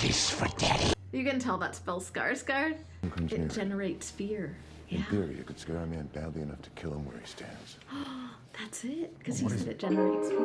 You can tell that spells Skarsgård. It generates fear. In Yeah. theory, you could scare a man badly enough to kill him where he stands. That's it, because he said it generates fear.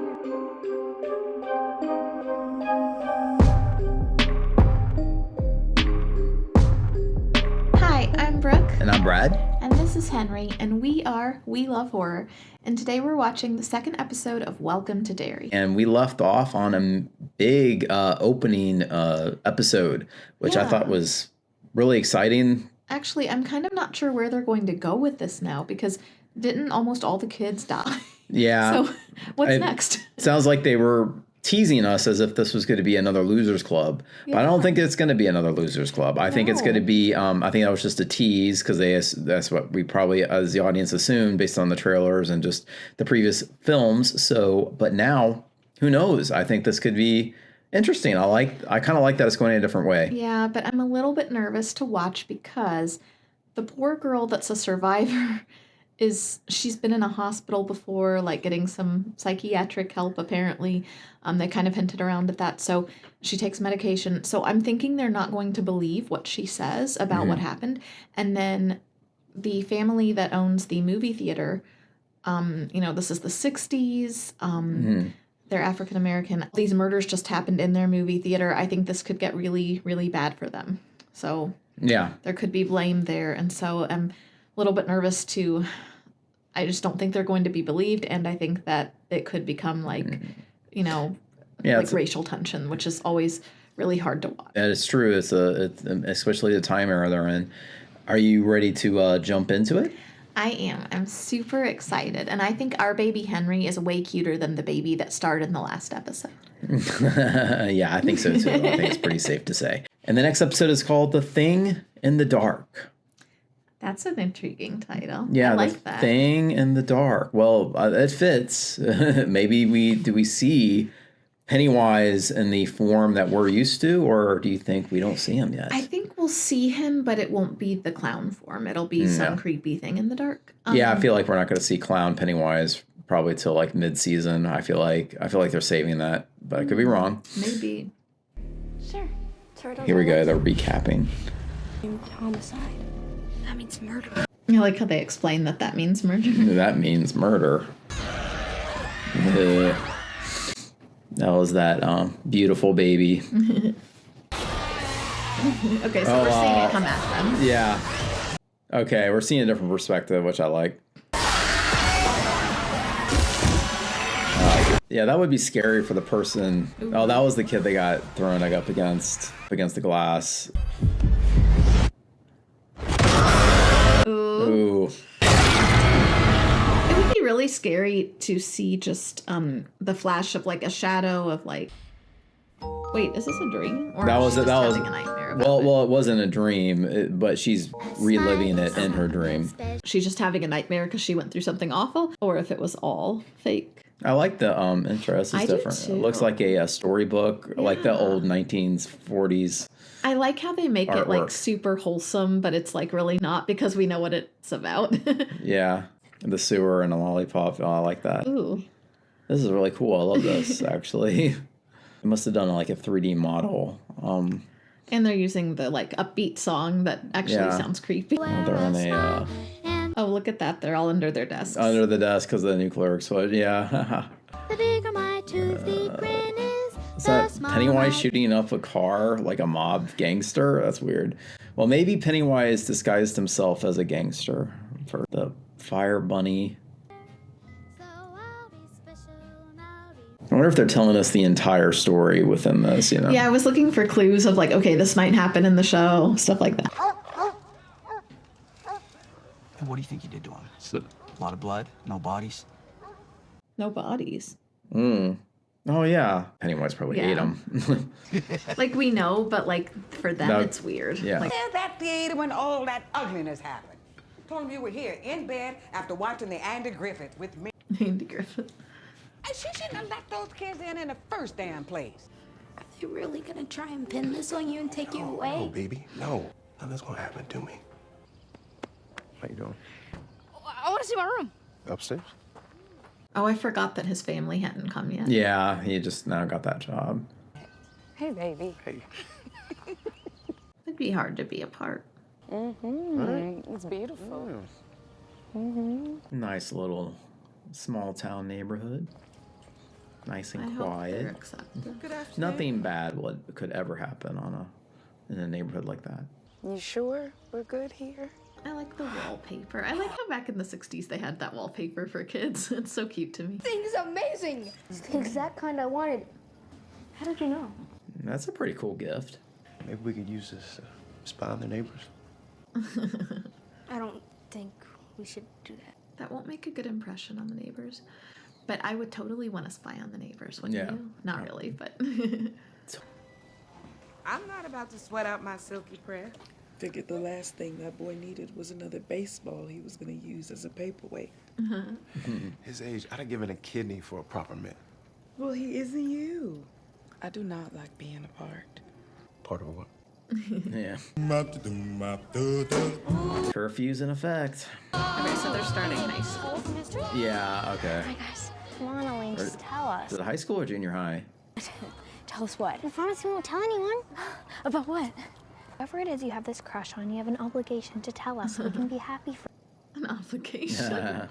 Hi, I'm Brooke. And I'm Brad. And this is Henry, and we Love Horror. And today we're watching the second episode of Welcome to Derry. And we left off on a big opening episode, which I thought was really exciting. Actually, I'm kind of not sure where they're going to go with this now, because didn't almost all the kids die? Yeah. So what's next? Sounds like they were teasing us as if this was going to be another Losers Club. Yeah. But I don't think it's going to be another Losers Club. I think it's going to be, I think that was just a tease because that's what we probably, as the audience, assumed based on the trailers and just the previous films. So, but now, who knows? I think this could be interesting. I kind of like that it's going in a different way. Yeah, but I'm a little bit nervous to watch because the poor girl that's a survivor she's been in a hospital before, like getting some psychiatric help apparently. They kind of hinted around at that. So she takes medication. So I'm thinking they're not going to believe what she says about what happened. And then the family that owns the movie theater, this is the 60s. They're African American. These murders just happened in their movie theater. I think this could get really, really bad for them. So yeah, there could be blame there. And so I'm a little bit nervous I just don't think they're going to be believed. And I think that it could become racial tension, which is always really hard to watch. That is true. It's especially the time era they're in. Are you ready to jump into it? I am. I'm super excited. And I think our baby Henry is way cuter than the baby that starred in the last episode. Yeah, I think so too. I think it's pretty safe to say. And the next episode is called The Thing in the Dark. That's an intriguing title. Yeah, I like that. Thing in the Dark. Well, it fits. Maybe we see Pennywise in the form that we're used to, or do you think we don't see him yet? I think we'll see him, but it won't be the clown form. It'll be some creepy thing in the dark. Yeah, I feel like we're not going to see clown Pennywise probably till like mid-season. I feel like they're saving that, but I could be wrong. Maybe. Sure. Turtles. Here we go. They're recapping. Homicide. That means murder. I like how they explain that means murder. That means murder. That was that beautiful baby. Okay, so we're seeing it come at them. Yeah. Okay, we're seeing a different perspective, which I like. Yeah, that would be scary for the person. Ooh. Oh, that was the kid that got thrown up against the glass. Ooh. It would be really scary to see just the flash of like a shadow of like. Wait, is this a dream? Or that was having a nightmare? Well, it wasn't a dream, but she's reliving it in her dream. She's just having a nightmare because she went through something awful, or if it was all fake. I like the intro. It's different. It looks like a storybook, like the old 1940s. I like how they make it like super wholesome, but it's like really not because we know what it's about. Yeah, the sewer and a lollipop. Oh, I like that. Ooh, this is really cool. I love this actually. They must have done like a 3D model. And they're using the like upbeat song that actually sounds creepy. Oh, they're in a. Oh, look at that! They're all under their desks. Under the desk because of the nuclear explosion. Yeah. The bigger my toothy grin is that Pennywise shooting up a car like a mob gangster? That's weird. Well, maybe Pennywise disguised himself as a gangster for the fire bunny. I wonder if they're telling us the entire story within this, Yeah, I was looking for clues of like, okay, this might happen in the show, stuff like that. And what do you think you did to him? A lot of blood, no bodies. No bodies. Oh, yeah. Pennywise probably ate him. Like, we know, but, like, for them, it's weird. Yeah. Like, that theater when all that ugliness happened. Told him you were here in bed after watching the Andy Griffith with me. Andy Griffith. And she shouldn't have let those kids in the first damn place. Are they really gonna try and pin this on you and take you away? No, baby, no. Nothing's gonna happen to me. How you doing? I want to see my room. Upstairs? Oh, I forgot that his family hadn't come yet. Yeah, he just now got that job. Hey, baby. Hey. It'd be hard to be apart. It's beautiful. Nice little small town neighborhood. Nice and I hope they're quiet. accepted. Good afternoon. Nothing bad could ever happen in a neighborhood like that. You sure we're good here? I like the wallpaper. I like how back in the 60s they had that wallpaper for kids. It's so cute to me. Thing's amazing. It's the exact kind I wanted. How did you know? That's a pretty cool gift. Maybe we could use this to spy on the neighbors. I don't think we should do that. That won't make a good impression on the neighbors. But I would totally want to spy on the neighbors, wouldn't Yeah. you? Not really, but... I'm not about to sweat out my silky prayer. Figured the last thing that boy needed was another baseball he was going to use as a paperweight. His age, I'd have given a kidney for a proper man. Well, he isn't you. I do not like being apart. Part of what? Yeah. Curfew's in effect. Okay, so they're starting high school. Yeah, okay. Guys, come on, Elaine, just tell us. Is it high school or junior high? Tell us what? We promise we won't tell anyone. About what? Whatever it is you have this crush on, you have an obligation to tell us so we can be happy for An obligation.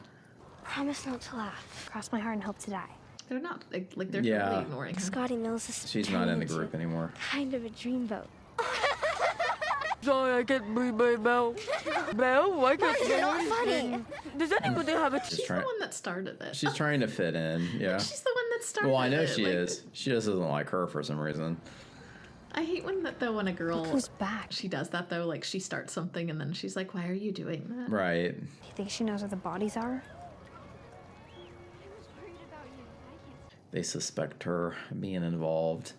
Promise not to laugh. Cross my heart and hope to die. They're not, like they're Yeah. totally ignoring him. Scotty Mills is She's not in the turning group into anymore. kind of a dreamboat. Sorry, I can't breathe my mouth. Belle, why can't It's not funny. Does anybody have a She's She's trying. the one that started it. She's trying to fit in. Yeah. She's the one that started it. Well, I know like, she is. She just doesn't like her for some reason. I hate when when a girl... Who's back? She does that, though. Like, she starts something, and then she's like, why are you doing that? Right. You think she knows where the bodies are? They suspect her of being involved.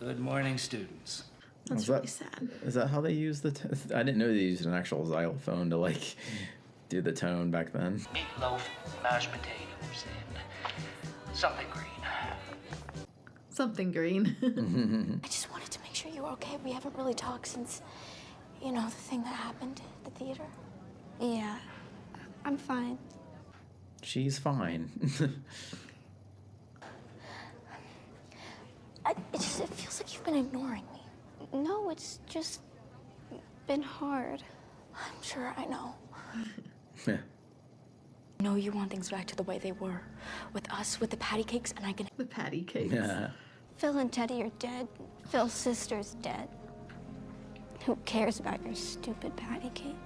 Good morning, students. That's Is really that- sad. Is that how they use I didn't know they used an actual xylophone to like do the tone back then. Meatloaf, mashed potatoes, and something green. Something green. I just wanted to make sure you were okay. We haven't really talked since, you know, the thing that happened at the theater. Yeah, I'm fine. She's fine. It feels like you've been ignoring me. No, it's just been hard. I'm sure I know. Yeah. I know you want things back to the way they were. With us, with the patty cakes, and I can... The patty cakes. Yeah. Phil and Teddy are dead. Phil's sister's dead. Who cares about your stupid patty cake?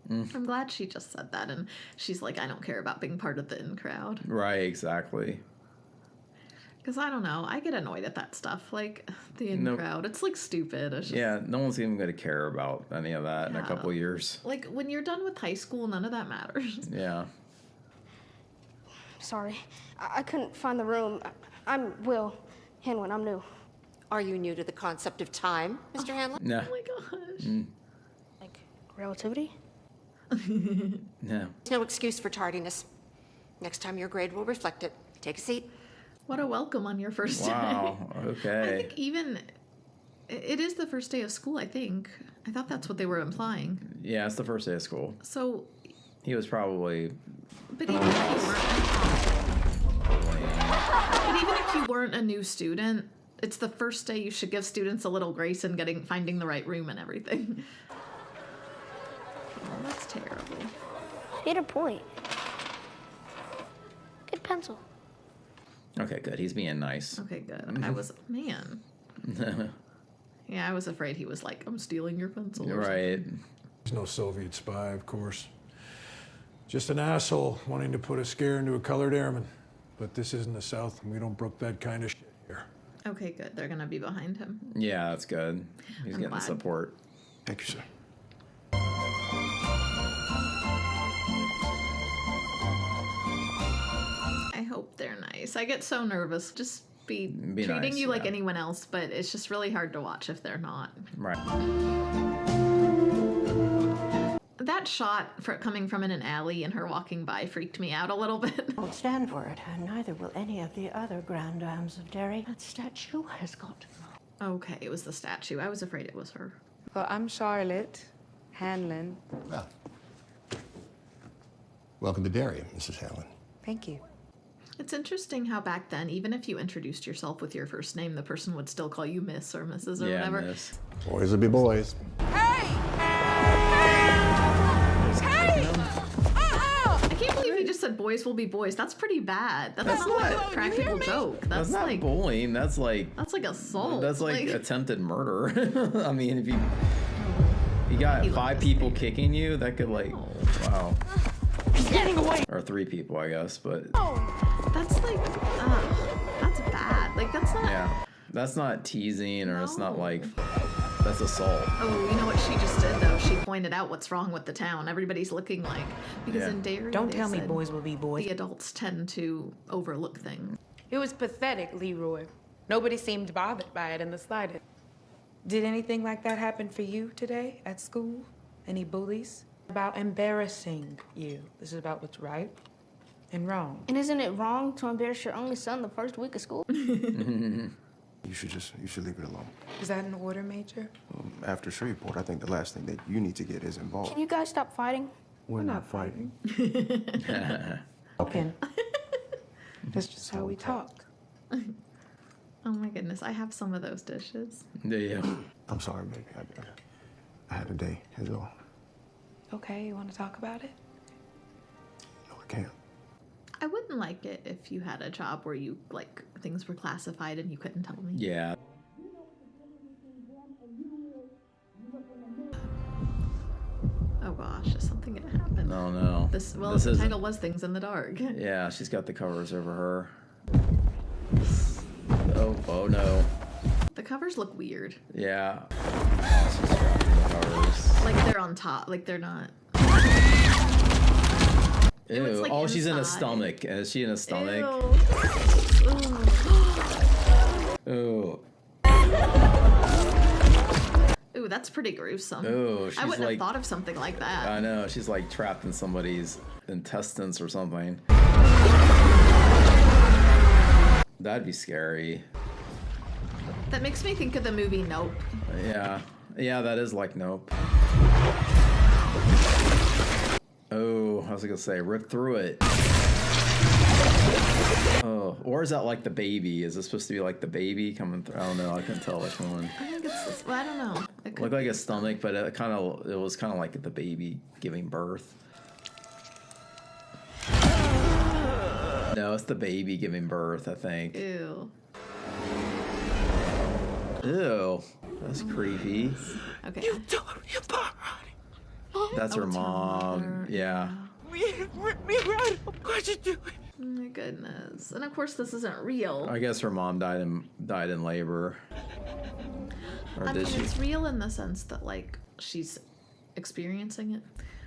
I'm glad she just said that, and she's like, I don't care about being part of the in crowd. Right, exactly. Because I don't know, I get annoyed at that stuff, like the in Nope. crowd. It's like stupid. It's just, Yeah, no one's even going to care about any of that in a Yeah. couple years. like when you're done with high school, none of that matters. Yeah. Sorry, I couldn't find the room. I'm Will Henwin. I'm new. Are you new to the concept of time, Mr. Hanlon? No. Oh my gosh. Like relativity? No. There's no excuse for tardiness. Next time your grade will reflect it. Take a seat. What a welcome on your first Wow. day. I Okay. think even it is the first day of school, I think. I thought that's what they were implying. Yeah, it's the first day of school. So, He was probably. but even if you weren't a new student, it's the first day. You should give students a little grace in finding the right room and everything. Oh, that's terrible. He had a point. Good pencil. Okay, good. He's being nice. Okay, good. I was man. Yeah, I was afraid he was like, I'm stealing your pencil. or Right. He's no Soviet spy, of course. Just an asshole wanting to put a scare into a colored airman. But this isn't the South, and we don't brook that kind of shit here. something. Okay, good. They're gonna be behind him. Yeah, that's good. He's I'm getting glad. support. Thank you, sir. I hope they're nice. I get so nervous. Just be treating nice, you like yeah. anyone else, but it's just really hard to watch if they're not. Right. That shot coming from in an alley and her walking by freaked me out a little bit. Won't stand for it, and neither will any of the other grand dames of Derry. That statue has got to go. Okay, it was the statue. I was afraid it was her. Well, I'm Charlotte Hanlon. Well, welcome to Derry, Mrs. Hanlon. Thank you. It's interesting how back then, even if you introduced yourself with your first name, the person would still call you Miss or Mrs. or whatever. Miss. Boys will be boys. I can't believe he just said boys will be boys. That's pretty bad. That's not like a practical joke. That's not like bullying. That's like assault. That's like attempted murder. I mean, if you got 5 people kicking you, that could like wow. He's getting away. Or 3 people, I guess, but that's like that's bad. Like that's not. yeah, that's not teasing, or it's not like that's assault. Oh, you know what she just did though? She pointed out what's wrong with the town. Everybody's looking like because in Derry, Don't they tell me said boys will be boys. The adults tend to overlook things. It was pathetic, Leroy. Nobody seemed bothered by it in the slightest. Did anything like that happen for you today at school? Any bullies? About embarrassing you. This is about what's right and wrong. And isn't it wrong to embarrass your only son the first week of school? You should leave it alone. Is that an order, Major? After Shreveport, I think the last thing that you need to get is involved. Can you guys stop fighting? We're not fighting. Okay. That's just how we talk. Oh my goodness, I have some of those dishes. Yeah. I'm sorry, baby. I had a day, is all. Okay, you want to talk about it? No, I can't. I wouldn't like it if you had a job where you like things were classified and you couldn't tell me. Yeah. Oh gosh, is something gonna happen? No, no. The title was Things in the Dark. Yeah, she's got the covers over her. Oh no. The covers look weird. Yeah. Oh, she's dropping the covers. Like they're on top. Like they're not. Ew. It's like oh, she's in a inside. stomach. Is she in a stomach? Ew. Ooh. Ooh, that's pretty gruesome. Ooh, she's I wouldn't like, have thought of something like that. I know. She's like trapped in somebody's intestines or something. That'd be scary. That makes me think of the movie Nope. Yeah. Yeah, that is like Nope. Oh, I was gonna say, rip through it. Oh, or is that like the baby? Is it supposed to be like the baby coming through? I don't know. I couldn't tell which one. I think it's this. Well, I don't know. It Looked like a stomach, but it was kind of like the baby giving birth. No, it's the baby giving birth, I think. Ew. Ew, that's creepy. Okay. You tore me apart, honey. That's her mom. Yeah. You ripped me right up. Why'd you do it? Oh my goodness. And of course, this isn't real. I guess her mom died in labor. Or I did mean, she? it's real in the sense that like she's experiencing it,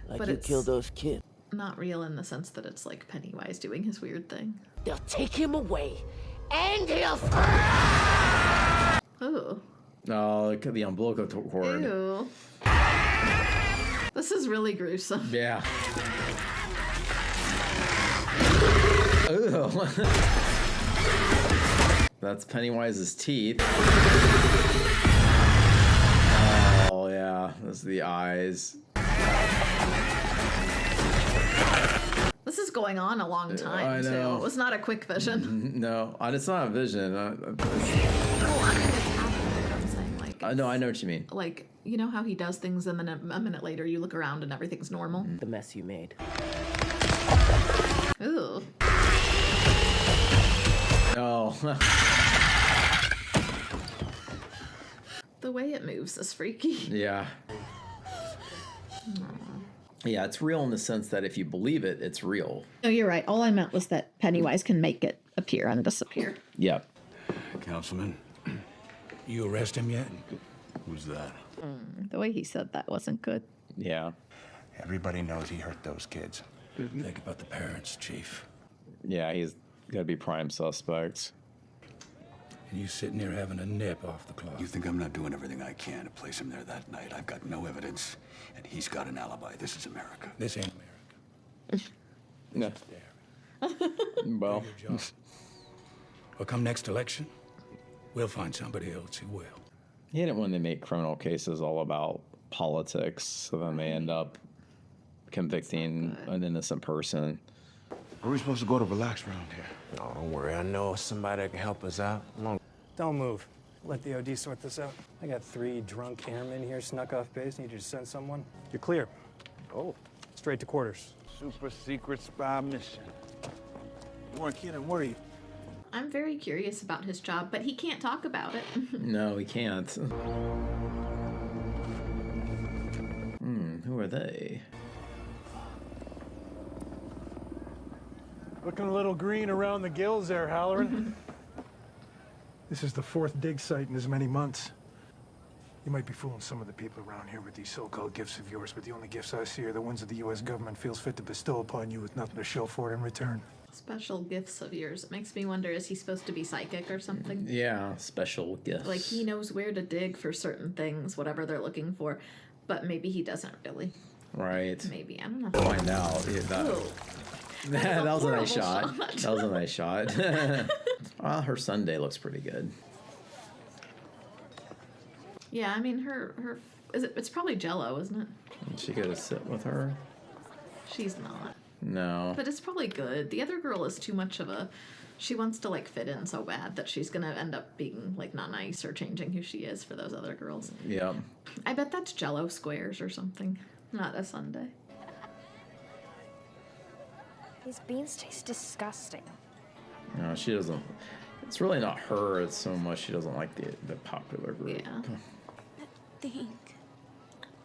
Like but you it's killed those kids. not real in the sense that it's like Pennywise doing his weird thing. They'll take him away, and he'll. Ooh. Oh, the umbilical cord. Ew. This is really gruesome. Yeah. Ew. That's Pennywise's teeth. Oh yeah, that's the eyes. This is going on a long time, I know. too. It was not a quick vision. No, it's not a vision. Well, I mean, it's happening, but I'm saying, like... No, I know what you mean. Like, you know how he does things and then a minute later you look around and everything's normal? The mess you made. Ooh. Oh. The way it moves is freaky. Yeah. Yeah, it's real in the sense that if you believe it, it's real. No, you're right. All I meant was that Pennywise can make it appear and disappear. Yep. Councilman, you arrest him yet? Who's that? The way he said that wasn't good. Yeah. Everybody knows he hurt those kids. Think about the parents, Chief. Yeah, he's got to be prime suspect. And you sitting there having a nip off the clock. You think I'm not doing everything I can to place him there that night? I've got no evidence, and he's got an alibi. This is America. This ain't America. No. Well. Your job. Well, come next election, we'll find somebody else who will. He didn't want to make criminal cases all about politics, so then they end up convicting an innocent person. Where are we supposed to go to relax around here? No, don't worry. I know somebody that can help us out. Don't move. Let the OD sort this out. I got 3 drunk airmen here snuck off base. Need you to send someone. You're clear. Oh. Straight to quarters. Super secret spy mission. You weren't kidding, were you? I'm very curious about his job, but he can't talk about it. No, he can't. Who are they? Looking a little green around the gills there, Halloran. This is the 4th dig site in as many months. You might be fooling some of the people around here with these so-called gifts of yours, but the only gifts I see are the ones that the U.S. government feels fit to bestow upon you with nothing to show for it in return. Special gifts of yours. It makes me wonder, is he supposed to be psychic or something? Yeah, special gifts. Like, he knows where to dig for certain things, whatever they're looking for, but maybe he doesn't really. Right. Maybe, I don't know. Find out. Yeah, that was a nice shot. That was a nice shot. Well, her Sunday looks pretty good. Yeah, I mean, it's probably Jell-O, isn't it? She go to sit with her? She's not. No. But it's probably good. The other girl is too much of a... She wants to, like, fit in so bad that she's gonna end up being, like, not nice or changing who she is for those other girls. Yeah. I bet that's Jell-O squares or something. Not a sundae. These beans taste disgusting. No, she doesn't. It's really not her. It's so much she doesn't like the popular group. Yeah. I think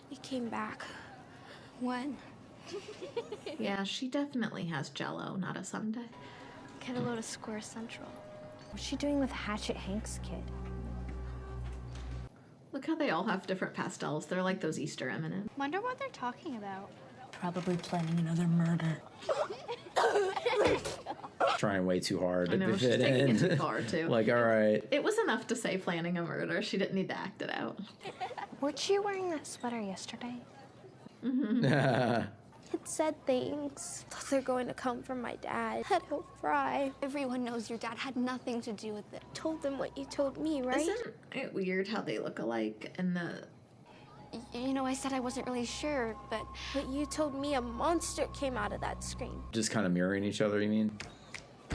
he came back. When? Yeah, she definitely has Jell-O, not a sundae. Get a load of Square Central. What's she doing with Hatchet Hank's kid? Look how they all have different pastels. They're like those Easter M&Ms. Wonder what they're talking about. Probably planning another murder. Trying way too hard I know, to she's fit taking in. it too far, too. Like, all right. It was enough to say planning a murder. She didn't need to act it out. Weren't you wearing that sweater yesterday? It said things. Thought they're going to come from my dad. That he'll fry. Everyone knows your dad had nothing to do with it. Told them what you told me, right? Isn't it weird how they look alike and the... You know, I said I wasn't really sure, but you told me a monster came out of that screen. Just kind of mirroring each other, you mean?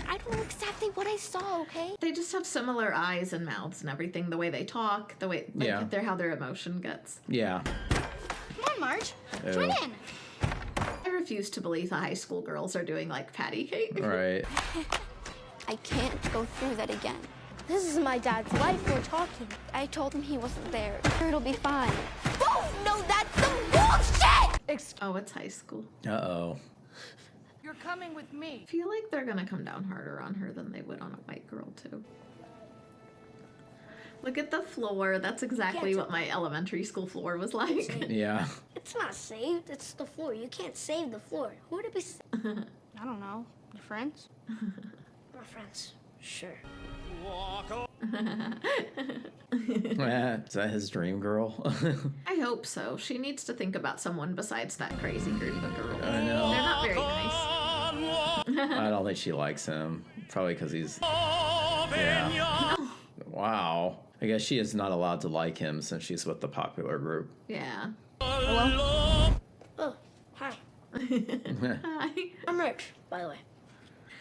I don't know exactly what I saw, okay? They just have similar eyes and mouths and everything. The way they talk, the way... Like, Yeah. how their emotion gets. Yeah. Come on, Marge. Ew. Join in. I refuse to believe the high school girls are doing, like, patty cake. Right. I can't go through that again. This is my dad's life we're talking. I told him he wasn't there. It'll be fine. Oh, no, that's some bullshit! Oh, it's high school. Uh-oh. You're coming with me. I feel like they're gonna come down harder on her than they would on a white girl, too. Look at the floor. That's exactly what my elementary school floor was like. Yeah. It's not saved. It's the floor. You can't save the floor. Who would it be? I don't know. Your friends? My friends. Sure. Is that his dream girl? I hope so. She needs to think about someone besides that crazy group of girls. I know. They're not very nice. I don't think she likes him. Probably because he's... Yeah. Wow. I guess she is not allowed to like him since she's with the popular group. Yeah. Hello? Oh, hi. Hi. I'm Rich, by the way.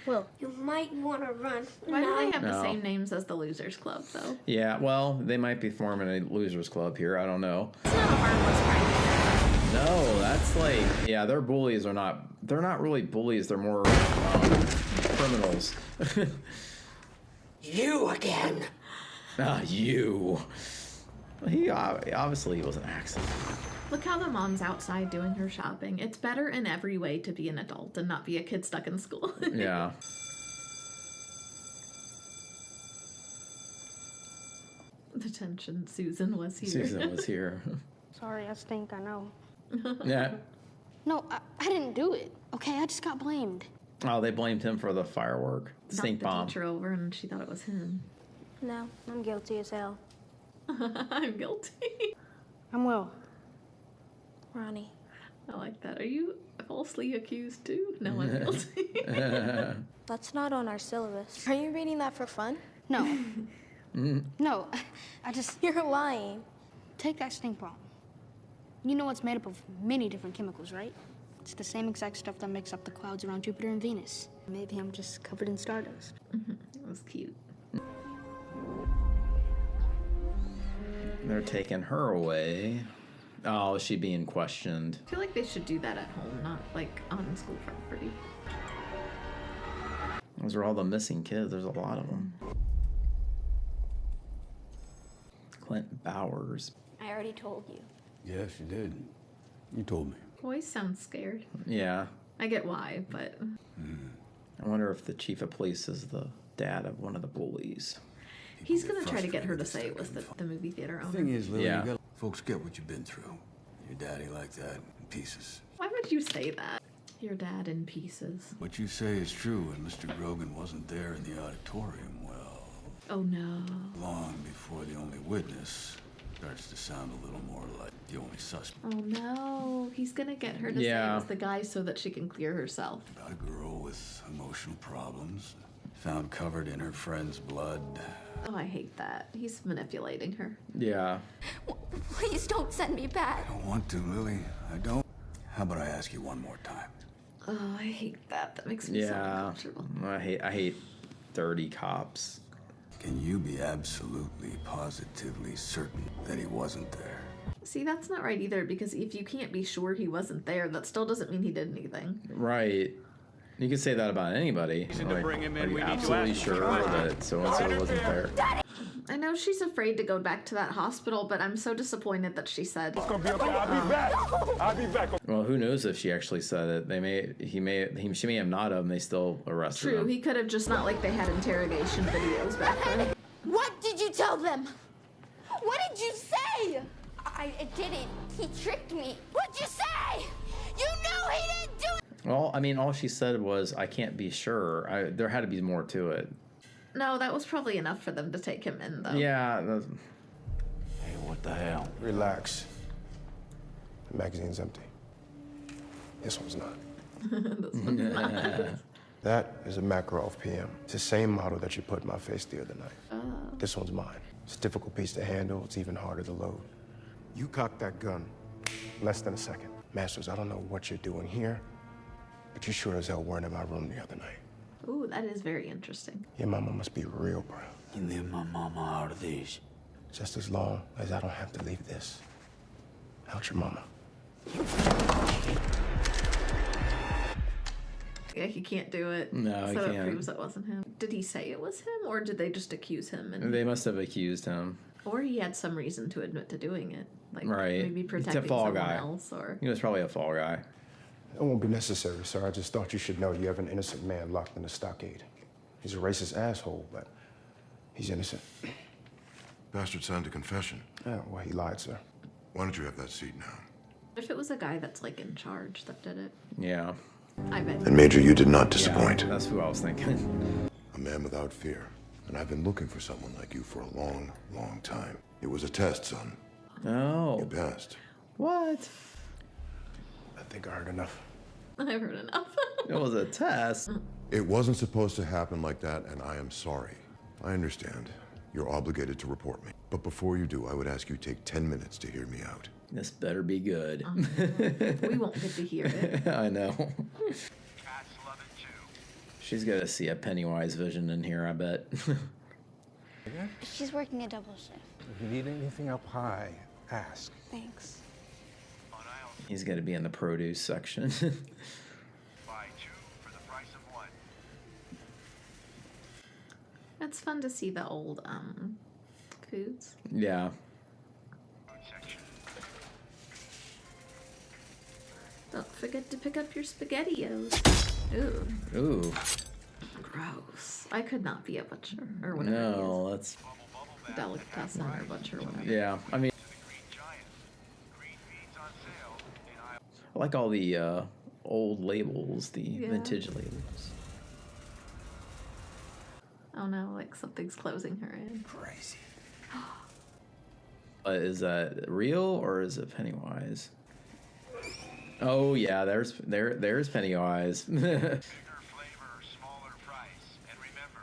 Well, you might want to run. Why do they have the No. same names as the Losers Club, though? Yeah, well, they might be forming a losers club here. I don't know. It's not a harmless crime. No, that's like... Yeah, their bullies are not... They're not really bullies. They're more criminals. You again. Ah, you. He obviously was an accident. Look how the mom's outside doing her shopping. It's better in every way to be an adult and not be a kid stuck in school. Yeah. Detention. Susan was here. Susan was here. Sorry, I stink, I know. Yeah. No, I didn't do it. Okay, I just got blamed. Oh, they blamed him for the firework. Stink Knocked bomb. the teacher over and she thought it was him. No, I'm guilty as hell. I'm guilty. I'm Will. Ronnie. I like that. Are you falsely accused too? No, I'm guilty. That's not on our syllabus. Are you reading that for fun? No. No, I just... You're lying. Take that stink bomb. You know it's made up of many different chemicals, right? It's the same exact stuff that makes up the clouds around Jupiter and Venus. Maybe I'm just covered in stardust. That was cute. They're taking her away. Oh, is she being questioned? I feel like they should do that at home, not like on school property. Those are all the missing kids. There's a lot of them. Clint Bowers. I already told you. Yes, you did. You told me. Boys sound scared. Yeah. I get why, but... I wonder if the chief of police is the dad of one of the bullies. He's gonna try to get her to say it was the movie theater owner. The thing is, Lily, Yeah. you got folks get what you've been through. Your daddy like that in pieces. Why would you say that? Your dad in pieces. What you say is true, and Mr. Grogan wasn't there in the auditorium, well, Oh no. long before the only witness starts to sound a little more like the only suspect. Oh no. He's gonna get her to say it was the guy so that she can clear herself. About a girl with emotional problems, found covered in her friend's blood. Oh, I hate that. He's manipulating her. Yeah. Please don't send me back. I don't want to, Lily. I don't. How about I ask you one more time? Oh, I hate that. That makes me so Yeah. uncomfortable. I hate dirty cops. Can you be absolutely, positively certain that he wasn't there? See, that's not right either, because if you can't be sure he wasn't there, that still doesn't mean he did anything. Right. You could say that about anybody. Like, bring him in, are you we need to absolutely ask sure that so-and-so wasn't there? I know she's afraid to go back to that hospital, but I'm so disappointed that she said. It's gonna be okay. I'll be back. I'll be back. Well, who knows if she actually said it? She may have not have, and they still arrested True, him. he could have just not like they had interrogation videos back then. What did you tell them? What did you say? I didn't. He tricked me. What'd you say? You know he didn't do it. Well, I mean, all she said was, "I can't be sure." There had to be more to it. No, that was probably enough for them to take him in, though. Yeah. Hey, what the hell? Relax. The magazine's empty. This one's not. This one's not. That is a Makarov PM. It's the same model that you put in my face the other night. Oh. This one's mine. It's a difficult piece to handle. It's even harder to load. You cocked that gun less than a second. Masters, I don't know what you're doing here, but you sure as hell weren't in my room the other night. Ooh, that is very interesting. Your mama must be real proud. You leave my mama out of these. Just as long as I don't have to leave this out your mama. Yeah, he can't do it. No, he so it can't. proves it wasn't him. Did he say it was him, or did they just accuse him? And They must have accused him. or he had some reason to admit to doing it, like Right. maybe It's a protecting fall someone guy. else, or He was probably a fall guy. It won't be necessary, sir. I just thought you should know you have an innocent man locked in a stockade. He's a racist asshole, but he's innocent. Bastard signed a confession. Oh, well, he lied, sir. Why don't you have that seat now? if it was a guy that's like in charge that did it, Yeah. I bet. And Major, you did not disappoint. Yeah, that's who I was thinking. A man without fear. And I've been looking for someone like you for a long, long time. It was a test, son. Oh. You passed. What? I think I heard enough. I've heard enough. It was a test. It wasn't supposed to happen like that, and I am sorry. I understand. You're obligated to report me. But before you do, I would ask you take 10 minutes to hear me out. This better be good. We won't get to hear it. I know. She's got to see a Pennywise vision in here, I bet. She's working a double shift. If you need anything up high, ask. Thanks. He's got to be in the produce section. It's fun to see the old foods. Yeah. Don't forget to pick up your SpaghettiOs. Ooh. Ooh. Gross. I could not be a butcher or whatever. No, that's. Delicatessen or butcher, whatever. Yeah, I mean. I like all the old labels, the vintage labels. Oh no, like something's closing her in. Crazy. Is that real or is it Pennywise? Oh yeah, there's Pennywise. I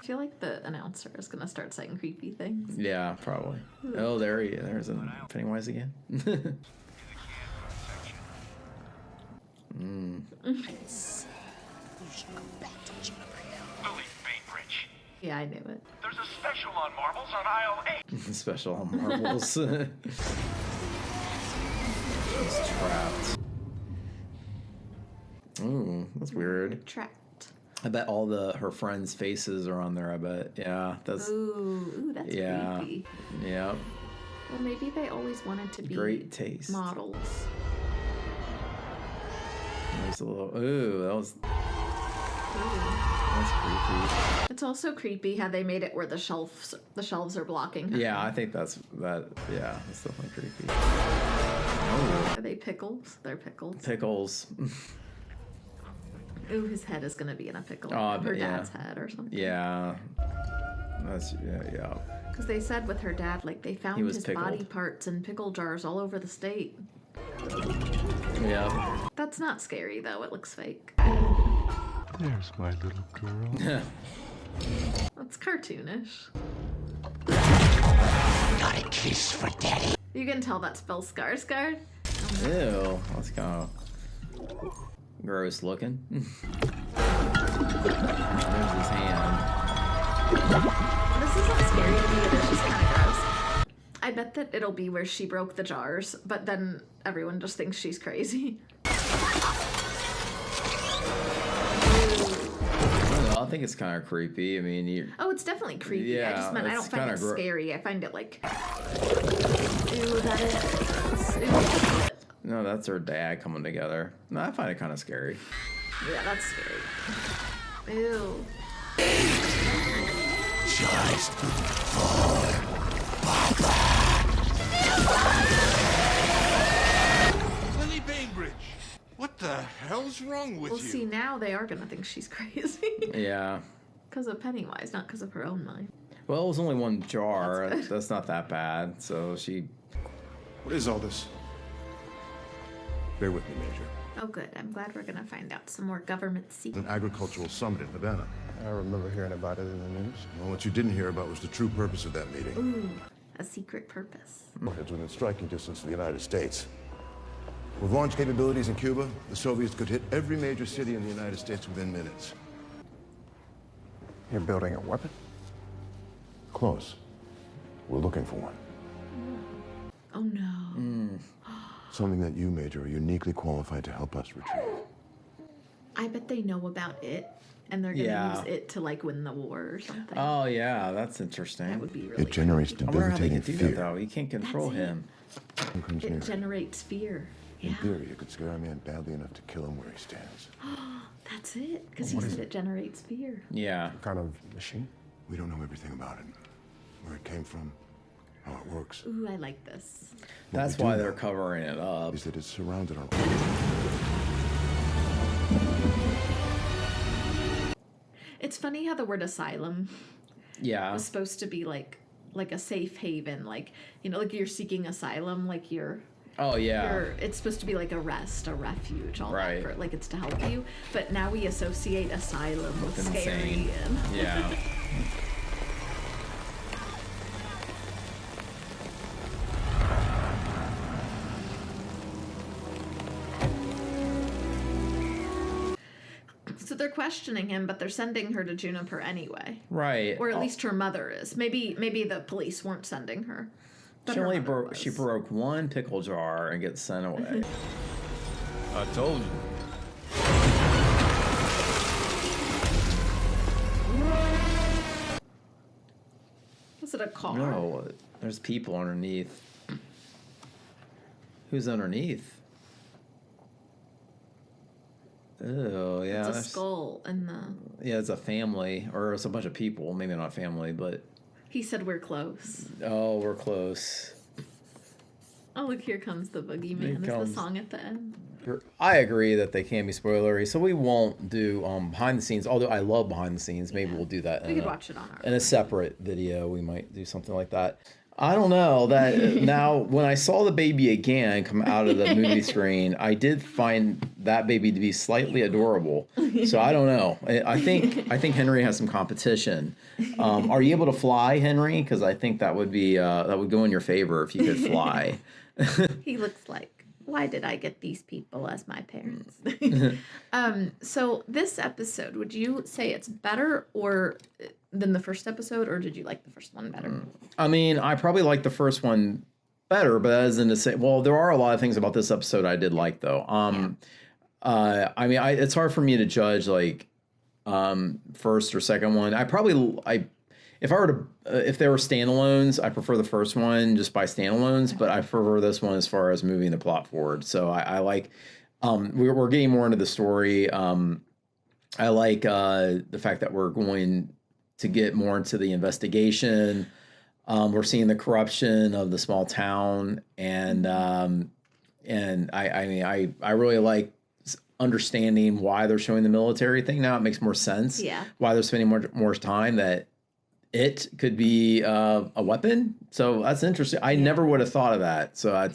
feel like the announcer is gonna start saying creepy things. Yeah, probably. Oh, there's a Pennywise again. Yeah, I knew it. There's a special on marbles on aisle 8. Special on marbles. She's trapped. Ooh, that's weird. Trapped. I bet all her friends' faces are on there. I bet. Yeah, that's. Ooh, that's creepy. Yeah. Well, maybe they always wanted to be Great taste. models. There's a little. Ooh, that was. That's creepy. It's also creepy how they made it where the shelves are blocking her. Yeah, I think that's that. Yeah, that's definitely creepy. Oh. Are they pickles? They're pickles. Pickles. Ooh, his head is gonna be in a pickle. Oh, her yeah. dad's head or something. Yeah. That's yeah. Because they said with her dad, like they found was his pickled. body parts in pickle jars all over the state. Yeah. That's not scary though. It looks fake. There's my little girl. That's cartoonish. Got a kiss for daddy. You can tell that spells Skarsgård. Ew, that's kind of gross looking. There's his hand. This isn't scary to me. It's just kind of gross. I bet that it'll be where she broke the jars, but then everyone just thinks she's crazy. I think it's kind of creepy. I mean, Oh, it's definitely creepy. I just meant I don't find it scary. I find it like, ew, that is. Ew. No, that's her dad coming together. No, I find it kind of scary. Yeah, that's scary. Ew. Just Lily Bainbridge, what the hell's wrong with Well, see, now they are gonna think she's crazy. Yeah. Because of Pennywise, not because of her own mind. Well, it was only one jar. That's not that bad. So she. What is all this? Bear with me, Major. Oh, good. I'm glad we're gonna find out some more government secrets. An agricultural summit in Havana. I remember hearing about it in the news. Well, what you didn't hear about was the true purpose of that meeting. Ooh, a secret purpose. It's within striking distance of the United States. With launch capabilities in Cuba, the Soviets could hit every major city in the United States within minutes. You're building a weapon? Close. We're looking for one. Oh no. Something that you, Major, are uniquely qualified to help us retrieve. I bet they know about it, and they're gonna Yeah. use it to like win the war or something. Oh yeah, that's interesting. That would be really It generates I wonder how they debilitating could do fear. that though. You can't control That's it. him. Who comes near? It generates fear. In Yeah. theory, it could scare a man badly enough to kill him where he stands. That's it. Because he said it generates fear. Yeah. What kind of machine? We don't know everything about it. Where it came from, how it works. Ooh, I like this. That's we do why know they're covering it up. Is that it's surrounded our It's funny how the word asylum Yeah. was supposed to be like a safe haven, like like you're seeking asylum, like you're. Oh yeah. It's supposed to be like a rest, a refuge, all Right. that, for, like it's to help you. But now we associate asylum with scary insane. and Yeah. So they're questioning him, but they're sending her to Juniper anyway. Right. Or at least her mother is. Maybe the police weren't sending her. But She her only mother broke. was. She broke one pickle jar and gets sent away. I told you. Was it a car? No, there's people underneath. Who's underneath? Oh yeah. It's a that's- skull and the. Yeah, it's a family, or it's a bunch of people. Maybe not family, but He said we're close. oh, we're close. Oh look, here comes the boogeyman. Here Is the comes- song at the end? I agree that they can be spoilery, so we won't do behind the scenes. Although I love behind the scenes, maybe we'll do that. We could watch it on our. In a separate video. We might do something like that. I don't know that now. When I saw the baby again come out of the movie screen, I did find that baby to be slightly adorable. So I don't know. I think Henry has some competition. Are you able to fly, Henry? Because I think that would be that would go in your favor if you could fly. He looks like why did I get these people as my parents? So this episode, would you say it's better or than the first episode, or did you like the first one better? I mean, I probably like the first one better, but that isn't to say. Well, there are a lot of things about this episode I did like, though. I mean, it's hard for me to judge like first or second one. If I were to if they were standalones, I prefer the first one just by standalones, but I prefer this one as far as moving the plot forward. So I like we're getting more into the story. I like the fact that we're going to get more into the investigation. We're seeing the corruption of the small town, and I mean I really like understanding why they're showing the military thing now. It makes more sense. Yeah. Why they're spending more time that it could be a weapon. So that's interesting. I never would have thought of that. So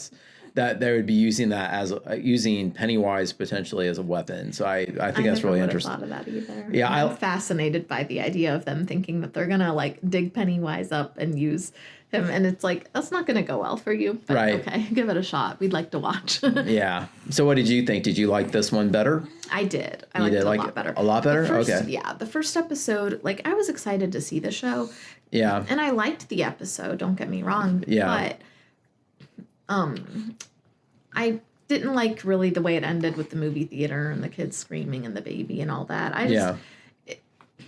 that they would be using that as using Pennywise potentially as a weapon. So I think that's really interesting. I never would have thought of that either. Yeah, I'm fascinated by the idea of them thinking that they're gonna like dig Pennywise up and use him, and it's like that's not gonna go well for you. But right? Okay, give it a shot. We'd like to watch. Yeah. So what did you think? Did you like this one better? I did. I liked it a lot better. A lot better? Okay. Yeah, the first episode, like I was excited to see the show. Yeah. And I liked the episode. Don't get me wrong. Yeah. But I didn't like really the way it ended with the movie theater and the kids screaming and the baby and all that.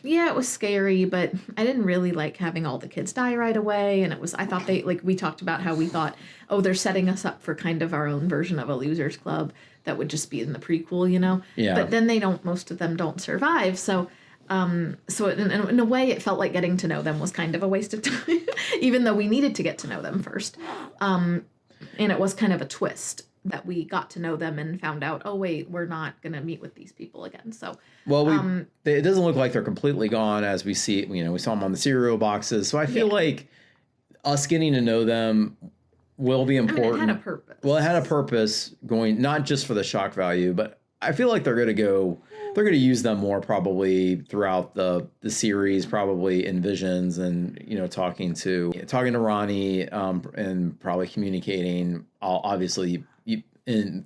It was scary, but I didn't really like having all the kids die right away. And I thought we talked about how we thought, oh, they're setting us up for kind of our own version of a losers club that would just be in the prequel, you know? Yeah. But then most of them don't survive. So in a way, it felt like getting to know them was kind of a waste of time, even though we needed to get to know them first. And it was kind of a twist that we got to know them and found out, oh, wait, we're not going to meet with these people again. So, well, it doesn't look like they're completely gone as we see, we saw them on the cereal boxes. So I feel like us getting to know them will be important. I mean, it had a purpose. Well, it had a purpose going, not just for the shock value, but I feel like they're going to use them more probably throughout the series, probably in visions and, talking to Ronnie and probably communicating obviously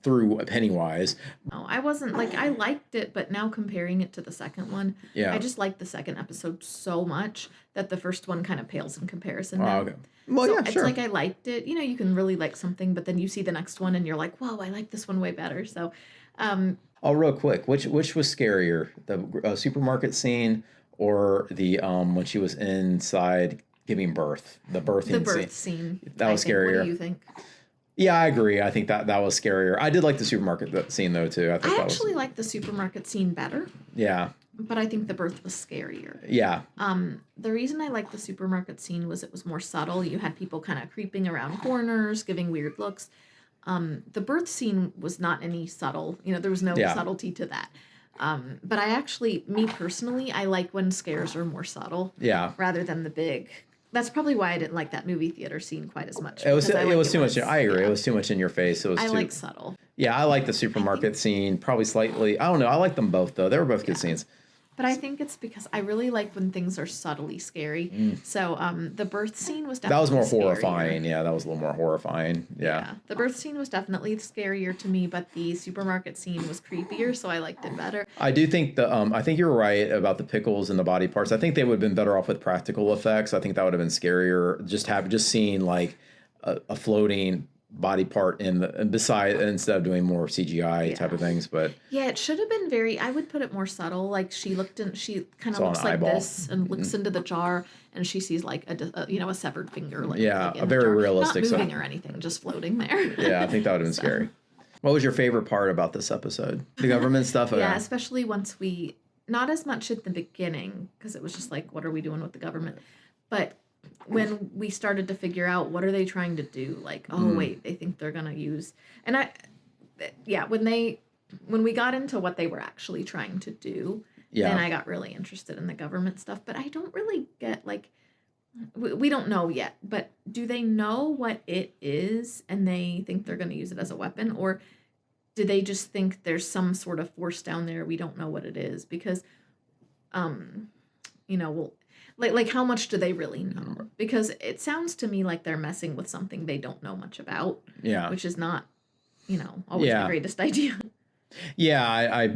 through Pennywise. No, I wasn't I liked it, but now comparing it to the second one, I just liked the second episode so much that the first one kind of pales in comparison. Oh, okay. Well, yeah, it's sure. like I liked it. You can really like something, but then you see the next one and you're like, whoa, I like this one way better. So, real quick, which was scarier, the supermarket scene or the when she was inside giving birth, the birth scene? That was scarier. What do you think? Yeah, I agree. I think that was scarier. I did like the supermarket scene though too. I actually like the supermarket scene better. Yeah. But I think the birth was scarier. Yeah. The reason I liked the supermarket scene was it was more subtle. You had people kind of creeping around corners, giving weird looks. The birth scene was not any subtle. There was no subtlety to that. But me personally, I like when scares are more subtle. Yeah. Rather than the big. That's probably why I didn't like that movie theater scene quite as much. It was too much. I agree. Yeah. It was too much in your face. I like subtle. Yeah, I like the supermarket scene probably slightly. I don't know. I like them both though. They were both good scenes. But I think it's because I really like when things are subtly scary. So the birth scene was definitely that was more scarier. horrifying. Yeah, that was a little more horrifying. Yeah. The birth scene was definitely scarier to me, but the supermarket scene was creepier, so I liked it better. I do think I think you're right about the pickles and the body parts. I think they would have been better off with practical effects. I think that would have been scarier. Just seeing like a floating body part instead of doing more CGI type of things. But yeah, it should have been I would put it more subtle. Like she kind of looks like eyeball. This and looks into the jar and she sees like a severed finger. A very realistic. Not moving or anything, just floating there. Yeah, I think that would have been scary. What was your favorite part about this episode? The government stuff? Yeah, especially once not as much at the beginning because it was just like, what are we doing with the government? But when we started to figure out what are they trying to do, like, wait, they think they're gonna use, and when we got into what they were actually trying to do, then I got really interested in the government stuff. But I don't really get we don't know yet, but do they know what it is and they think they're gonna use it as a weapon, or do they just think there's some sort of force down there we don't know what it is? Because like how much do they really know? Because it sounds to me like they're messing with something they don't know much about. Yeah. Which is not always the greatest idea. Yeah,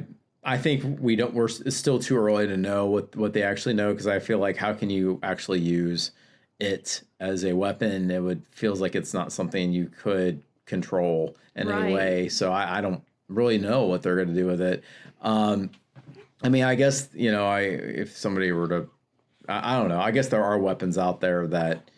I think it's still too early to know what they actually know, because I feel like how can you actually use it as a weapon? Feels like it's not something you could control in any way. So I don't really know what they're going to do with it. I mean, I guess, if somebody were to, I don't know, I guess there are weapons out there that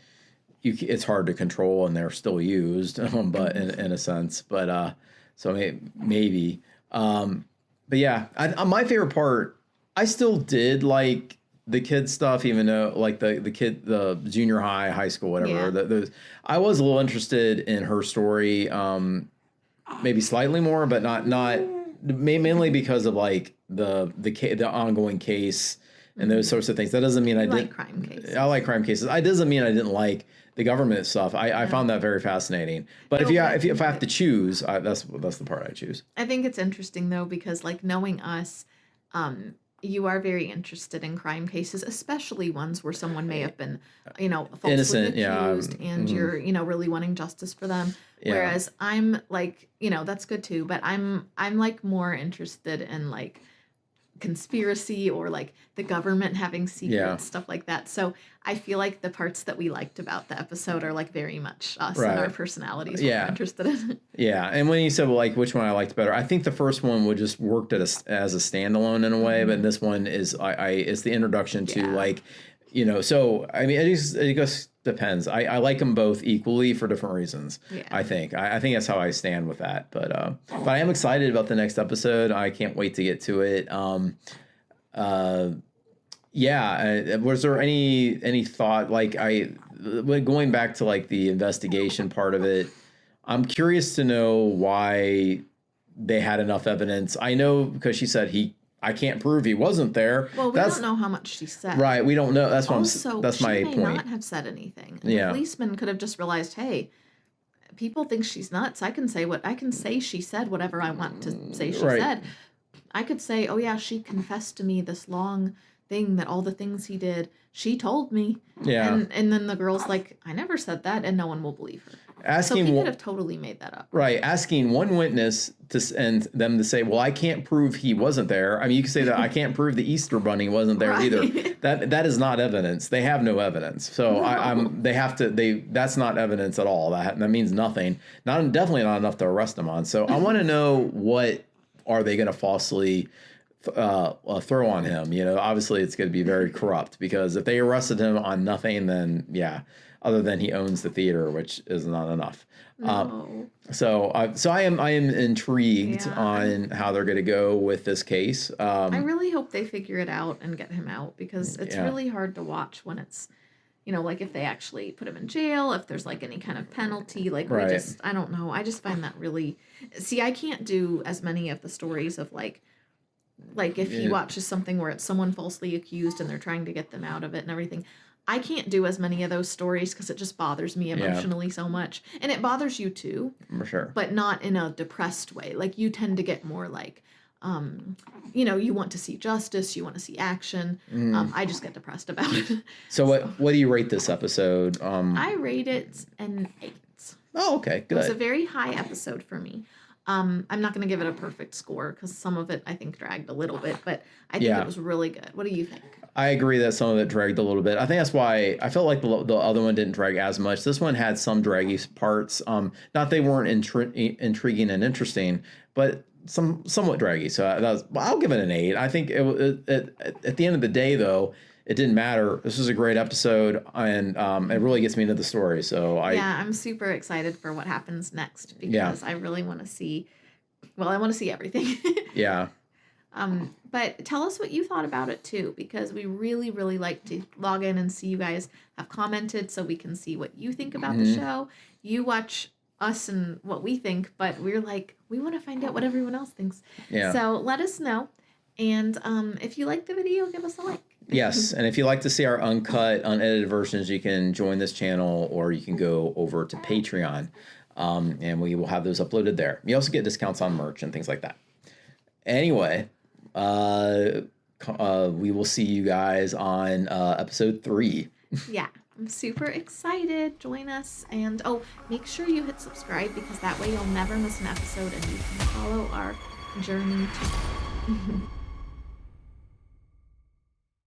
it's hard to control and they're still used, but in a sense, but so maybe. But yeah, my favorite part, I still did like the kid stuff, even though like the junior high school, whatever. Yeah. I was a little interested in her story, maybe slightly more, but not mainly because of like the ongoing case and those sorts of things. That doesn't mean I didn't like crime cases. I like crime cases. It doesn't mean I didn't like the government stuff. I found that very fascinating. But if I have to choose, that's the part I choose. I think it's interesting though, because like knowing us, you are very interested in crime cases, especially ones where someone may have been, falsely innocent, accused, and you're, really wanting justice for them. Yeah. Whereas I'm like, that's good too, but I'm like more interested in like conspiracy or like the government having secrets, stuff like that. So I feel like the parts that we liked about the episode are like very much us and our personalities. We're interested in. Yeah, and when you said like which one I liked better, I think the first one would just worked as a standalone in a way, but this one is it's the introduction to like, So I mean, it just depends. I like them both equally for different reasons. Yeah. I think that's how I stand with that. But I am excited about the next episode. I can't wait to get to it. Was there any thought like going back to like the investigation part of it? I'm curious to know why they had enough evidence. I know because she said I can't prove he wasn't there. Well, we don't know how much she said. Right, we don't know. That's what that's my point. She may not have said anything. And the policeman could have just realized, hey, people think she's nuts. I can say she said whatever I want to say she said. I could say, oh yeah, she confessed to me this long thing that all the things he did, she told me. Yeah. And then the girl's like, I never said that, and no one will believe her. So he could have totally made that up. Right. Asking one witness and them to say, well, I can't prove he wasn't there. I mean, you can say that I can't prove the Easter Bunny wasn't there either. That is not evidence. They have no evidence. So that's not evidence at all. That means nothing. Definitely not enough to arrest them on. So I want to know what are they going to falsely throw on him? Obviously it's going to be very corrupt, because if they arrested him on nothing, then other than he owns the theater, which is not enough. No. So I am intrigued on how they're going to go with this case. I really hope they figure it out and get him out, because it's really hard to watch when it's, like if they actually put him in jail, if there's like any kind of penalty, like I don't know. I just find that really, I can't do as many of the stories of like if he watches something where it's someone falsely accused and they're trying to get them out of it and everything. I can't do as many of those stories because it just bothers me emotionally so much. And it bothers you too. For sure. But not in a depressed way. Like you tend to get more like, you want to see justice, you want to see action. I just get depressed about it. So what do you rate this episode? I rate it an 8. Oh, okay, good. It was a very high episode for me. I'm not going to give it a perfect score because some of it I think dragged a little bit, but I think it was really good. What do you think? I agree that some of it dragged a little bit. I think that's why I felt like the other one didn't drag as much. This one had some draggy parts. Not they weren't intriguing and interesting, but somewhat draggy. So I'll give it an 8. I think at the end of the day, though, it didn't matter. This was a great episode, and it really gets me into the story. So I'm super excited for what happens next, because I really want to see. Well, I want to see everything. Yeah. But tell us what you thought about it too, because we really, really like to log in and see you guys have commented, so we can see what you think about the show. You watch us and what we think, but we're like, we want to find out what everyone else thinks. Yeah. So let us know, and if you like the video, give us a like. Yes, and if you'd like to see our uncut, unedited versions, you can join this channel, or you can go over to Patreon, and we will have those uploaded there. You also get discounts on merch and things like that. Anyway, we will see you guys on episode 3. Yeah. I'm super excited. Join us. And oh, make sure you hit subscribe because that way you'll never miss an episode and you can follow our journey to